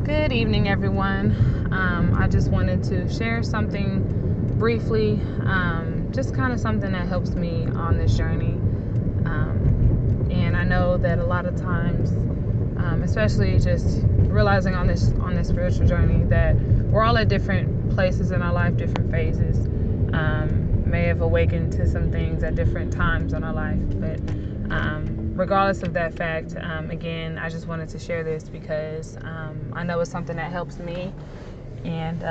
Good evening, everyone. I just wanted to share something briefly, just kind of something that helps me on this journey. And I know that a lot of times, especially just realizing on this spiritual journey, that we're all at different places in our life, different phases. May have awakened to some things at different times in our life, but regardless of that fact, again, I just wanted to share this because I know it's something that helps me. And,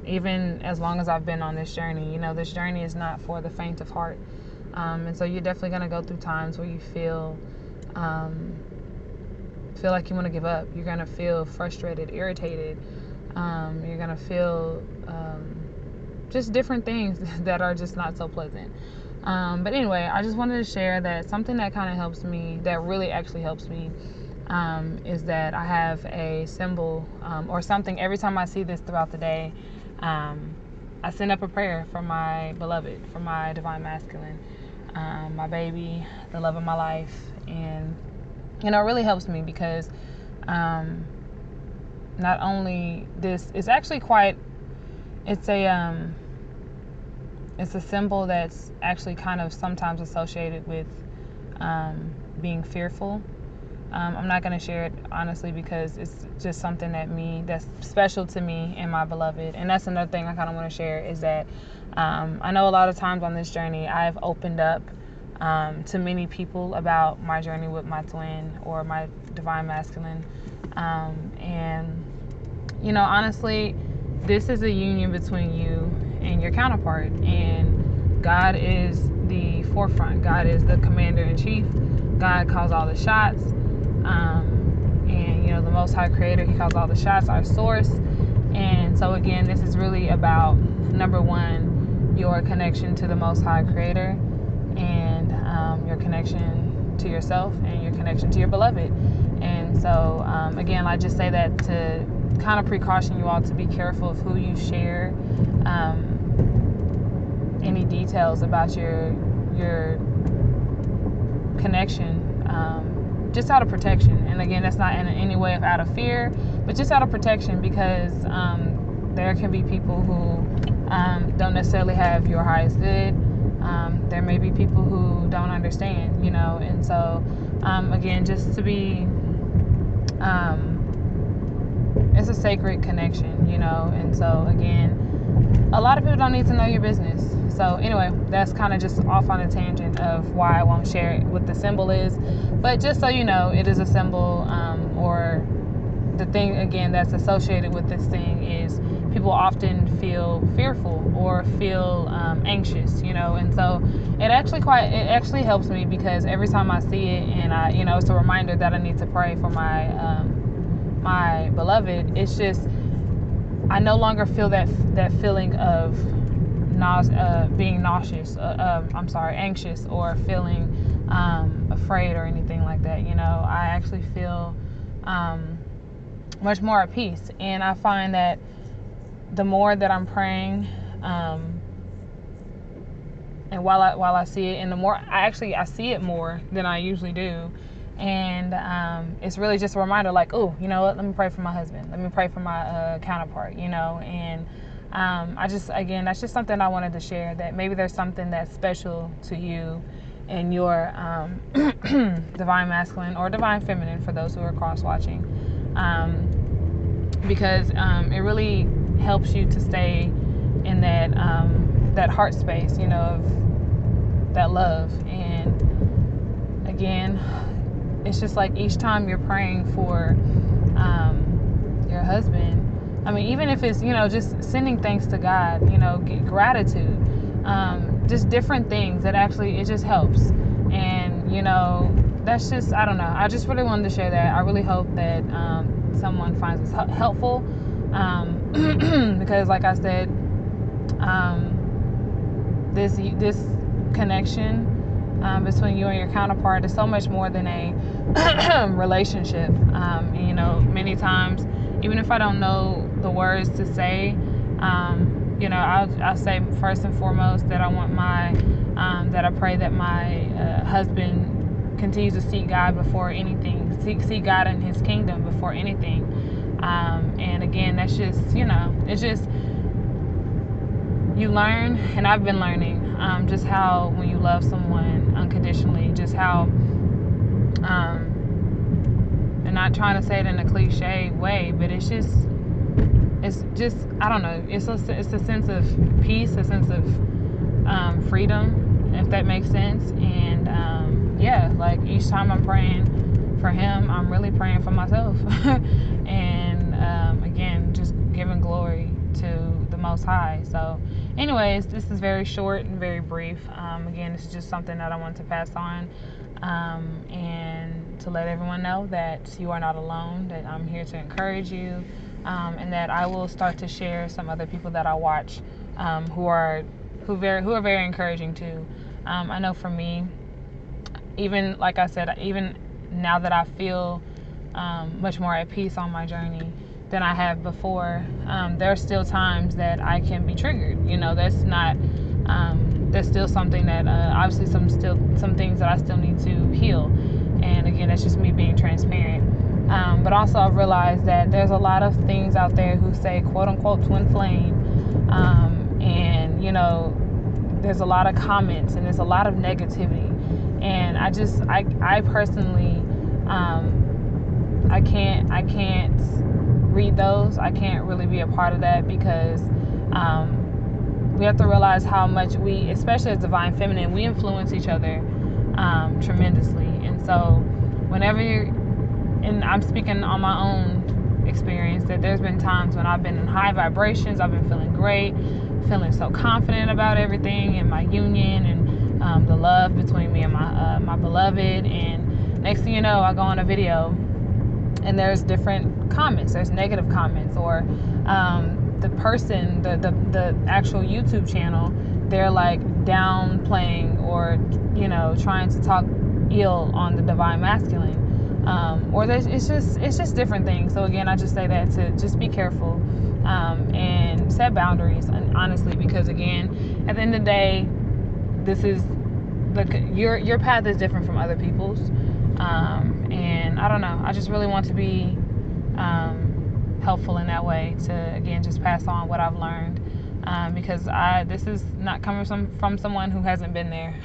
even as long as I've been on this journey, this journey is not for the faint of heart. And so you're definitely going to go through times where you feel like you want to give up. You're going to feel frustrated, irritated. You're going to feel just different things that are just not so pleasant. But anyway, I just wanted to share that something that kind of helps me, that really actually helps me, is that I have a symbol or something. Every time I see this throughout the day, I send up a prayer for my beloved, for my divine masculine, my baby, the love of my life. And, it really helps me because not only this, it's actually it's a symbol that's actually kind of sometimes associated with being fearful. I'm not going to share it honestly because it's just something that's special to me and my beloved. And that's another thing I kind of want to share is that I know a lot of times on this journey I've opened up to many people about my journey with my twin or my divine masculine. And honestly, this is a union between you and your counterpart, and God is the forefront. God is the commander-in-chief. God calls all the shots, and the Most High Creator, He calls all the shots, our source. And so again, this is really about, number one, your connection to the Most High Creator, and your connection to yourself, and your connection to your beloved. And so again, I just say that to kind of precaution you all to be careful of who you share any details about your connection, just out of protection. And again, that's not in any way out of fear, but just out of protection, because there can be people who don't necessarily have your highest good. There may be people who don't understand, and so again, just to be it's a sacred connection, and so again, a lot of people don't need to know your business. So anyway, that's kind of just off on a tangent of why I won't share what the symbol is, but just so you know, it is a symbol, or the thing again that's associated with this thing is people often feel fearful or feel anxious, and so it actually helps me, because every time I see it, and it's a reminder that I need to pray for my beloved. It's just, I no longer feel that feeling of being nauseous, anxious, or feeling afraid or anything like that. I actually feel much more at peace. And I find that the more that I'm praying, and while I see it, and the more I see it more than I usually do. And it's really just a reminder, like, oh, you know what, let me pray for my husband, let me pray for my counterpart, and that's just something I wanted to share, that maybe there's something that's special to you and your divine masculine or divine feminine, for those who are cross-watching, because it really helps you to stay in that heart space, of that love. And again, it's just like each time you're praying for your husband, even if it's, just sending thanks to God, get gratitude, just different things that actually, it just helps. And, that's just, I don't know. I just really wanted to share that. I really hope that someone finds this helpful, because like I said, this connection between you and your counterpart is so much more than a relationship. Many times, even if I don't know the words to say, I'll say first and foremost that I want that I pray that my husband continues to seek God before anything see God in His kingdom before anything. And again, that's just, it's just, you learn, and I've been learning just how when you love someone unconditionally, just how, and not trying to say it in a cliche way, but it's just I don't know, it's a sense of peace, a sense of freedom, if that makes sense. And like each time I'm praying for him, I'm really praying for myself. And again, just giving glory to the Most High. So anyways, this is very short and very brief. Again, this is just something that I want to pass on, and to let everyone know that you are not alone, that I'm here to encourage you, and that I will start to share some other people that I watch who are very encouraging too. I know for me, even like I said, even now that I feel much more at peace on my journey than I have before, there are still times that I can be triggered. There's still something that obviously some things that I still need to heal. And again, that's just me being transparent. But also I've realized that there's a lot of things out there who say quote unquote twin flame, and there's a lot of comments and there's a lot of negativity, and I personally I can't read those. I can't really be a part of that, because we have to realize how much we, especially as Divine Feminine, we influence each other tremendously. And so whenever and I'm speaking on my own experience, that there's been times when I've been in high vibrations, I've been feeling great, feeling so confident about everything and my union and the love between me and my beloved. And next thing you know, I go on a video and there's different comments, there's negative comments, or the person, the actual YouTube channel, they're like downplaying or trying to talk ill on the Divine Masculine, or it's just different things. So again, I just say that to just be careful and set boundaries, and honestly, because again, at the end of the day, this is your path is different from other people's, and I don't know, I just really want to be helpful in that way, to again just pass on what I've learned, because this is not coming from someone who hasn't been there.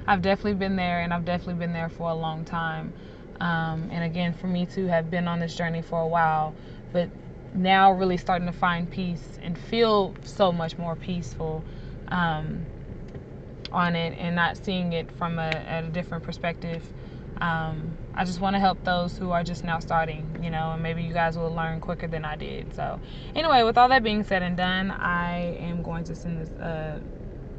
I've definitely been there, and I've definitely been there for a long time, and again, for me to have been on this journey for a while, but now really starting to find peace and feel so much more peaceful on it, and not seeing it from a different perspective. I just want to help those who are just now starting, and maybe you guys will learn quicker than I did. So anyway, with all that being said and done, I am going to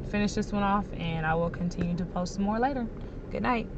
finish this one off, and I will continue to post some more later. Good night.